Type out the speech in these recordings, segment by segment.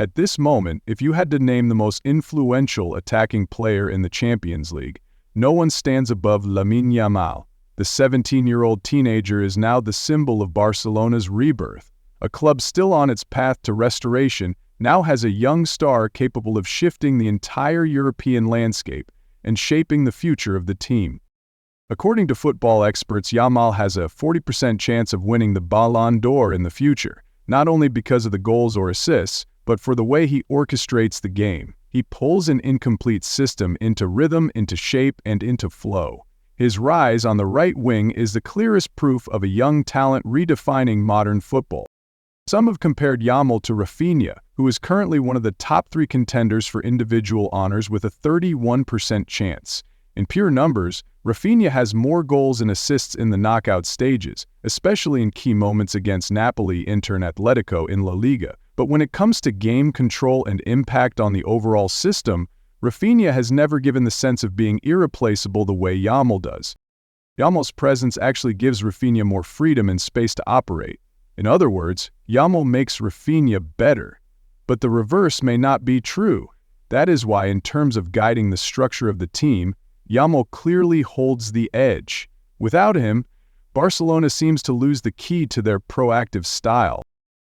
At this moment, if you had to name the most influential attacking player in the Champions League, no one stands above Lamine Yamal. The 17-year-old teenager is now the symbol of Barcelona's rebirth. A club still on its path to restoration now has a young star capable of shifting the entire European landscape and shaping the future of the team. According to football experts, Yamal has a 40% chance of winning the Ballon d'Or in the future, not only because of the goals or assists, but for the way he orchestrates the game. He pulls an incomplete system into rhythm, into shape, and into flow. His rise on the right wing is the clearest proof of a young talent redefining modern football. Some have compared Yamal to Rafinha, who is currently one of the top 3 contenders for individual honors with a 31% chance. In pure numbers, Rafinha has more goals and assists in the knockout stages, especially in key moments against Napoli, Inter, and Atletico in La Liga. But when it comes to game control and impact on the overall system, Rafinha has never given the sense of being irreplaceable the way Yamal does. Yamal's presence actually gives Rafinha more freedom and space to operate. In other words, Yamal makes Rafinha better. But the reverse may not be true. That is why, in terms of guiding the structure of the team, Yamal clearly holds the edge. Without him, Barcelona seems to lose the key to their proactive style.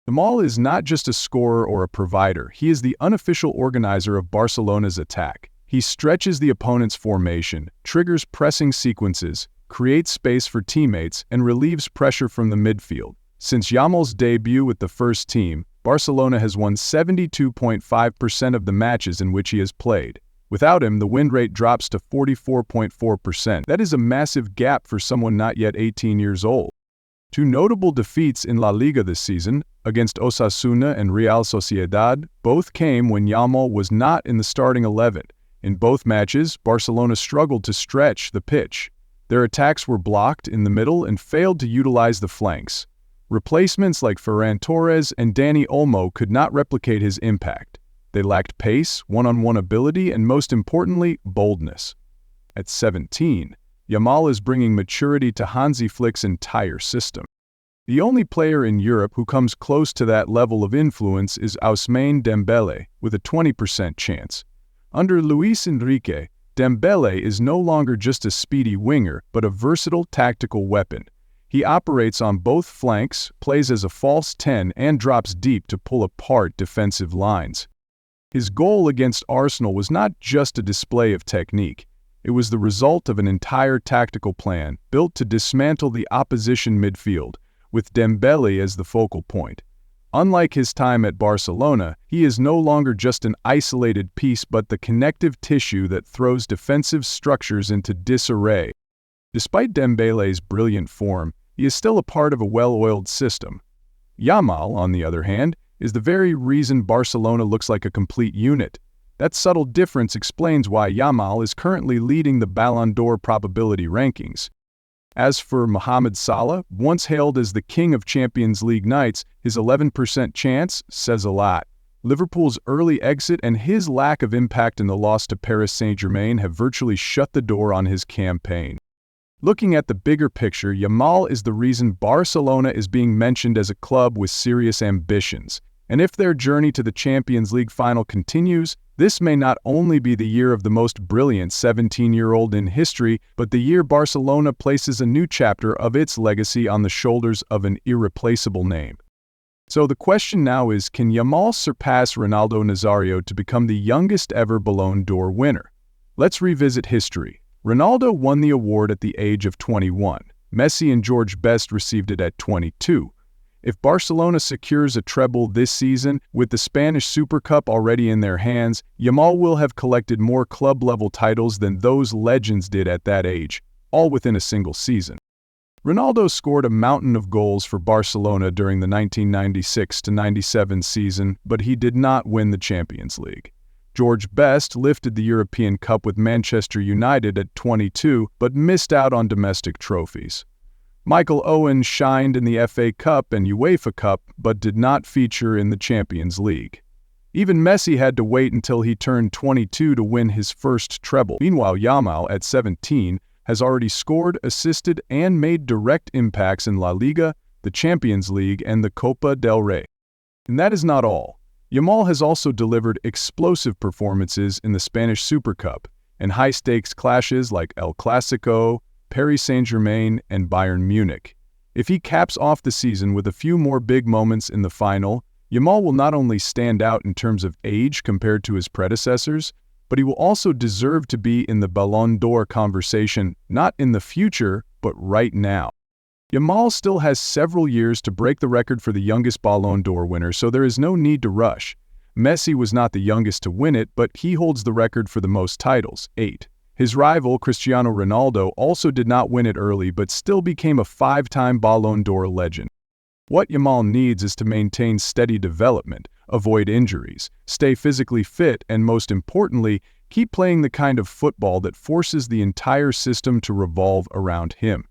Yamal is not just a scorer or a provider, he is the unofficial organizer of Barcelona's attack. He stretches the opponent's formation, triggers pressing sequences, creates space for teammates, and relieves pressure from the midfield. Since Yamal's debut with the first team, Barcelona has won 72.5% of the matches in which he has played. Without him, the win rate drops to 44.4%. That is a massive gap for someone not yet 18 years old. 2 notable defeats in La Liga this season, against Osasuna and Real Sociedad, both came when Yamal was not in the starting 11. In both matches, Barcelona struggled to stretch the pitch. Their attacks were blocked in the middle and failed to utilize the flanks. Replacements like Ferran Torres and Dani Olmo could not replicate his impact. They lacked pace, one-on-one ability, and most importantly, boldness. At 17, Yamal is bringing maturity to Hansi Flick's entire system. The only player in Europe who comes close to that level of influence is Ousmane Dembele, with a 20% chance. Under Luis Enrique, Dembele is no longer just a speedy winger, but a versatile tactical weapon. He operates on both flanks, plays as a false 10, and drops deep to pull apart defensive lines. His goal against Arsenal was not just a display of technique. It was the result of an entire tactical plan built to dismantle the opposition midfield, with Dembele as the focal point. Unlike his time at Barcelona, he is no longer just an isolated piece but the connective tissue that throws defensive structures into disarray. Despite Dembele's brilliant form, he is still a part of a well-oiled system. Yamal, on the other hand, is the very reason Barcelona looks like a complete unit. That subtle difference explains why Yamal is currently leading the Ballon d'Or probability rankings. As for Mohamed Salah, once hailed as the king of Champions League nights, his 11% chance says a lot. Liverpool's early exit and his lack of impact in the loss to Paris Saint-Germain have virtually shut the door on his campaign. Looking at the bigger picture, Yamal is the reason Barcelona is being mentioned as a club with serious ambitions. And if their journey to the Champions League final continues, this may not only be the year of the most brilliant 17-year-old in history, but the year Barcelona places a new chapter of its legacy on the shoulders of an irreplaceable name. So the question now is, can Yamal surpass Ronaldo Nazario to become the youngest ever Ballon d'Or winner? Let's revisit history. Ronaldo won the award at the age of 21. Messi and George Best received it at 22. If Barcelona secures a treble this season, with the Spanish Super Cup already in their hands, Yamal will have collected more club-level titles than those legends did at that age, all within a single season. Ronaldo scored a mountain of goals for Barcelona during the 1996-97 season, but he did not win the Champions League. George Best lifted the European Cup with Manchester United at 22, but missed out on domestic trophies. Michael Owen shined in the FA Cup and UEFA Cup, but did not feature in the Champions League. Even Messi had to wait until he turned 22 to win his first treble. Meanwhile, Yamal, at 17, has already scored, assisted, and made direct impacts in La Liga, the Champions League, and the Copa del Rey. And that is not all. Yamal has also delivered explosive performances in the Spanish Super Cup and high-stakes clashes like El Clasico, Paris Saint-Germain, and Bayern Munich. If he caps off the season with a few more big moments in the final, Yamal will not only stand out in terms of age compared to his predecessors, but he will also deserve to be in the Ballon d'Or conversation, not in the future, but right now. Yamal still has several years to break the record for the youngest Ballon d'Or winner, so there is no need to rush. Messi was not the youngest to win it, but he holds the record for the most titles, 8. His rival, Cristiano Ronaldo, also did not win it early, but still became a 5-time Ballon d'Or legend. What Yamal needs is to maintain steady development, avoid injuries, stay physically fit, and most importantly, keep playing the kind of football that forces the entire system to revolve around him.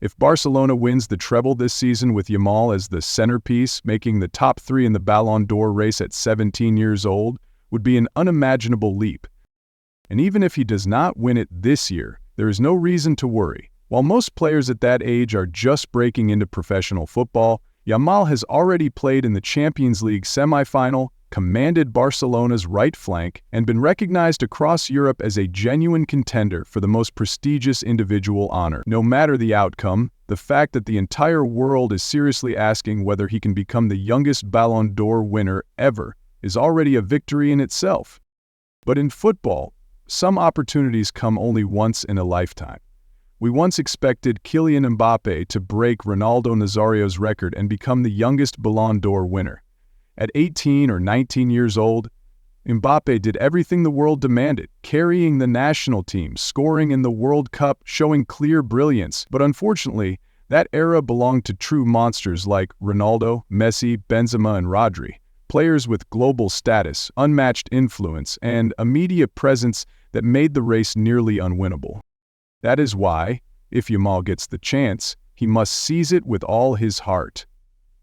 If Barcelona wins the treble this season with Yamal as the centerpiece, making the top 3 in the Ballon d'Or race at 17 years old would be an unimaginable leap. And even if he does not win it this year, there is no reason to worry. While most players at that age are just breaking into professional football, Yamal has already played in the Champions League semi-final, commanded Barcelona's right flank, and been recognized across Europe as a genuine contender for the most prestigious individual honor. No matter the outcome, the fact that the entire world is seriously asking whether he can become the youngest Ballon d'Or winner ever is already a victory in itself. But in football, some opportunities come only once in a lifetime. We once expected Kylian Mbappe to break Ronaldo Nazario's record and become the youngest Ballon d'Or winner. At 18 or 19 years old, Mbappe did everything the world demanded, carrying the national team, scoring in the World Cup, showing clear brilliance. But unfortunately, that era belonged to true monsters like Ronaldo, Messi, Benzema, and Rodri, players with global status, unmatched influence, and a media presence that made the race nearly unwinnable. That is why, if Yamal gets the chance, he must seize it with all his heart.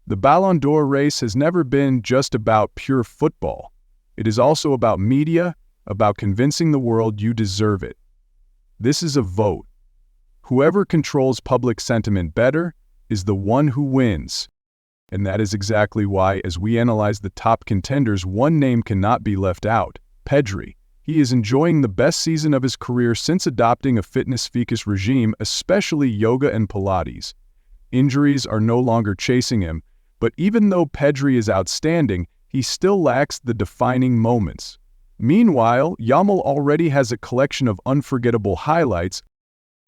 The Ballon d'Or race has never been just about pure football. It is also about media, about convincing the world you deserve it. This is a vote. Whoever controls public sentiment better is the one who wins. And that is exactly why, as we analyze the top contenders, one name cannot be left out: Pedri. He is enjoying the best season of his career since adopting a fitness-focused regime, especially yoga and Pilates. Injuries are no longer chasing him, but even though Pedri is outstanding, he still lacks the defining moments. Meanwhile, Yamal already has a collection of unforgettable highlights.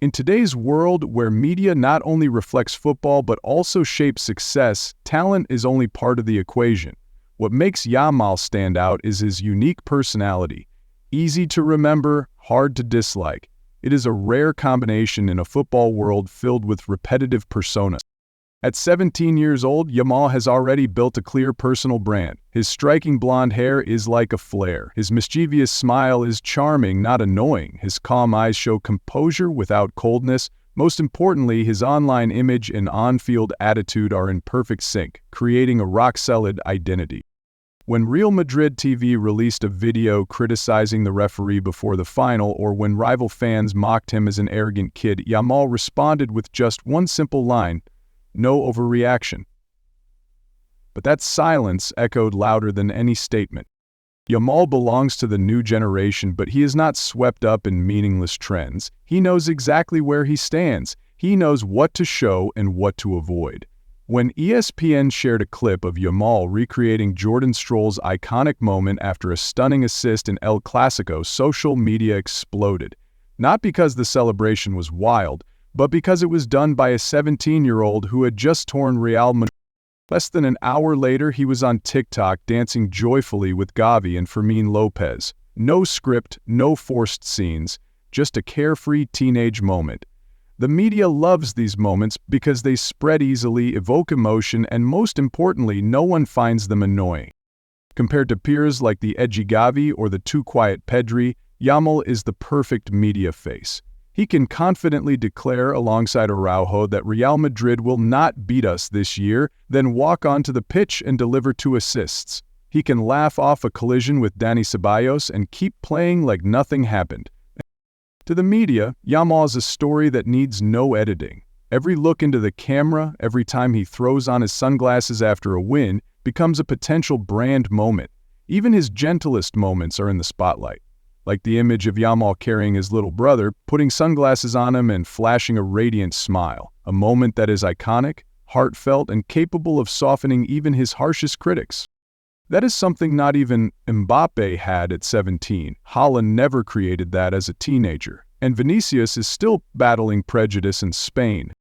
In today's world where media not only reflects football but also shapes success, talent is only part of the equation. What makes Yamal stand out is his unique personality. Easy to remember, hard to dislike. It is a rare combination in a football world filled with repetitive personas. At 17 years old, Yamal has already built a clear personal brand. His striking blonde hair is like a flare. His mischievous smile is charming, not annoying. His calm eyes show composure without coldness. Most importantly, his online image and on-field attitude are in perfect sync, creating a rock-solid identity. When Real Madrid TV released a video criticizing the referee before the final, or when rival fans mocked him as an arrogant kid, Yamal responded with just one simple line: "No overreaction." But that silence echoed louder than any statement. Yamal belongs to the new generation, but he is not swept up in meaningless trends. He knows exactly where he stands. He knows what to show and what to avoid. When ESPN shared a clip of Yamal recreating Jordan Stroll's iconic moment after a stunning assist in El Clasico, social media exploded. Not because the celebration was wild, but because it was done by a 17-year-old who had just torn Real Madrid. Less than an hour later, he was on TikTok dancing joyfully with Gavi and Fermin Lopez. No script, no forced scenes, just a carefree teenage moment. The media loves these moments because they spread easily, evoke emotion, and most importantly, no one finds them annoying. Compared to peers like the edgy Gavi or the too-quiet Pedri, Yamal is the perfect media face. He can confidently declare alongside Araujo that Real Madrid will not beat us this year, then walk onto the pitch and deliver 2 assists. He can laugh off a collision with Dani Ceballos and keep playing like nothing happened. To the media, Yamal is a story that needs no editing. Every look into the camera, every time he throws on his sunglasses after a win, becomes a potential brand moment. Even his gentlest moments are in the spotlight, like the image of Yamal carrying his little brother, putting sunglasses on him and flashing a radiant smile, a moment that is iconic, heartfelt, and capable of softening even his harshest critics. That is something not even Mbappe had at 17. Haaland never created that as a teenager, and Vinicius is still battling prejudice in Spain.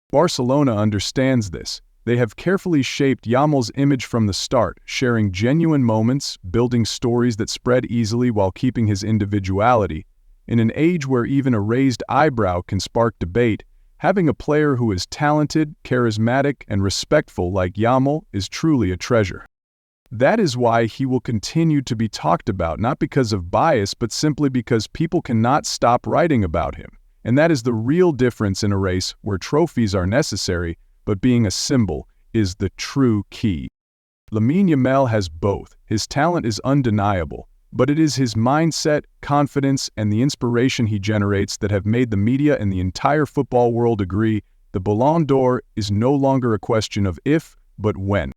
Barcelona understands this. They have carefully shaped Yamal's image from the start, sharing genuine moments, building stories that spread easily while keeping his individuality. In an age where even a raised eyebrow can spark debate, having a player who is talented, charismatic, and respectful like Yamal is truly a treasure. That is why he will continue to be talked about, not because of bias, but simply because people cannot stop writing about him. And that is the real difference in a race where trophies are necessary, but being a symbol is the true key. Lamine Yamal has both. His talent is undeniable, but it is his mindset, confidence, and the inspiration he generates that have made the media and the entire football world agree the Ballon d'Or is no longer a question of if, but when.